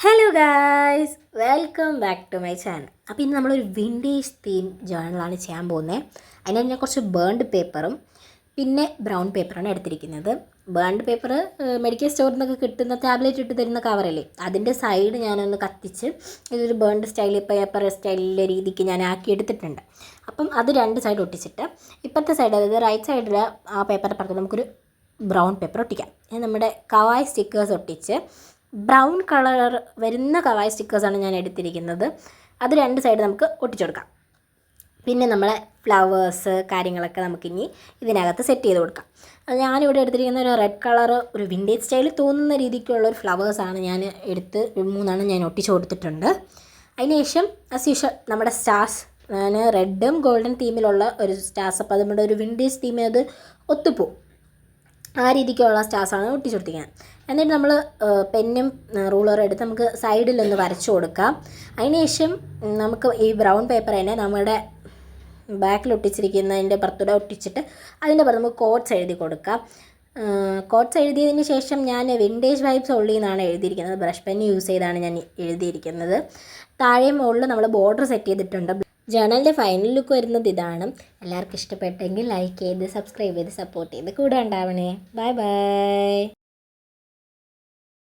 Hello guys, welcome back to my channel. അപ്പോൾ ഇന്ന് നമ്മളൊരു വിൻറ്റേജ് തീം ജേർണലാണ് ചെയ്യാൻ പോകുന്നത്. അതിന് ഞാൻ കുറച്ച് ബേൺഡ് പേപ്പറും പിന്നെ ബ്രൗൺ പേപ്പറാണ് എടുത്തിരിക്കുന്നത്. ബേൺഡ് പേപ്പർ മെഡിക്കൽ സ്റ്റോറിൽ നിന്നൊക്കെ കിട്ടുന്ന ടാബ്ലറ്റ് ഇട്ട് തരുന്ന കവറല്ലേ, അതിൻ്റെ സൈഡ് ഞാനൊന്ന് കത്തിച്ച് ഇതൊരു ബേൺഡ് സ്റ്റൈൽ പേപ്പർ സ്റ്റൈലിലെ രീതിക്ക് ഞാൻ ആക്കി എടുത്തിട്ടുണ്ട്. അപ്പം അത് രണ്ട് സൈഡ് ഒട്ടിച്ചിട്ട് ഇപ്പോഴത്തെ സൈഡ്, അതായത് റൈറ്റ് സൈഡിൽ ആ പേപ്പറിൻ്റെ പുറത്ത് നമുക്കൊരു ബ്രൗൺ പേപ്പർ ഒട്ടിക്കാം. നമ്മുടെ കവായ് സ്റ്റിക്കേഴ്സ് ഒട്ടിച്ച് ബ്രൗൺ കളർ വരുന്ന കവായ് സ്റ്റിക്കേഴ്സാണ് ഞാൻ എടുത്തിരിക്കുന്നത്. അത് രണ്ട് സൈഡ് നമുക്ക് ഒട്ടിച്ചു കൊടുക്കാം. പിന്നെ നമ്മളെ ഫ്ലവേഴ്സ് കാര്യങ്ങളൊക്കെ നമുക്കിനി ഇതിനകത്ത് സെറ്റ് ചെയ്ത് കൊടുക്കാം. അത് ഞാനിവിടെ എടുത്തിരിക്കുന്ന ഒരു റെഡ് കളർ, ഒരു വിൻറ്റേജ് സ്റ്റൈൽ തോന്നുന്ന രീതിക്കുള്ള ഒരു ഫ്ലവേഴ്സാണ് ഞാൻ എടുത്ത് 3 ഞാൻ ഒട്ടിച്ചു കൊടുത്തിട്ടുണ്ട്. അതിനുശേഷം ആസ് യൂഷ്വൽ നമ്മുടെ സ്റ്റാർസ്, ഞാൻ റെഡും ഗോൾഡൻ തീമിലുള്ള ഒരു സ്റ്റാർസ്, അപ്പോൾ അത് നമ്മുടെ ഒരു വിൻറ്റേജ് തീമിൽ അത് ഒത്തുപോകും. ആ രീതിക്കുള്ള സ്റ്റാർസാണ് ഒട്ടിച്ചു കൊടുത്തിരിക്കുന്നത്. എന്നിട്ട് നമ്മൾ പെന്നും റൂളറും എടുത്ത് നമുക്ക് സൈഡിലൊന്ന് വരച്ചു കൊടുക്കാം. അതിനുശേഷം നമുക്ക് ഈ ബ്രൗൺ പേപ്പർ തന്നെ നമ്മുടെ ബാക്കിൽ ഒട്ടിച്ചിരിക്കുന്നതിൻ്റെ പുറത്തൂടെ ഒട്ടിച്ചിട്ട് അതിൻ്റെ പുറത്ത് നമുക്ക് കോട്ട്സ് എഴുതി കൊടുക്കാം. കോട്ട്സ് എഴുതിയതിന് ശേഷം ഞാൻ വിൻറ്റേജ് വൈബ്സ് ഉള്ളി എന്നാണ് എഴുതിയിരിക്കുന്നത്. ബ്രഷ് പെൻ യൂസ് ചെയ്താണ് ഞാൻ എഴുതിയിരിക്കുന്നത്. താഴെയും മുകളിൽ നമ്മൾ ബോർഡർ സെറ്റ് ചെയ്തിട്ടുണ്ട്. ജേർണലിൻ്റെ ഫൈനൽ ലുക്ക് വരുന്നത് ഇതാണ്. എല്ലാവർക്കും ഇഷ്ടപ്പെട്ടെങ്കിൽ ലൈക്ക് ചെയ്ത് സബ്സ്ക്രൈബ് ചെയ്ത് സപ്പോർട്ട് ചെയ്ത് കൂടെ ഉണ്ടാവണേ. Bye bye.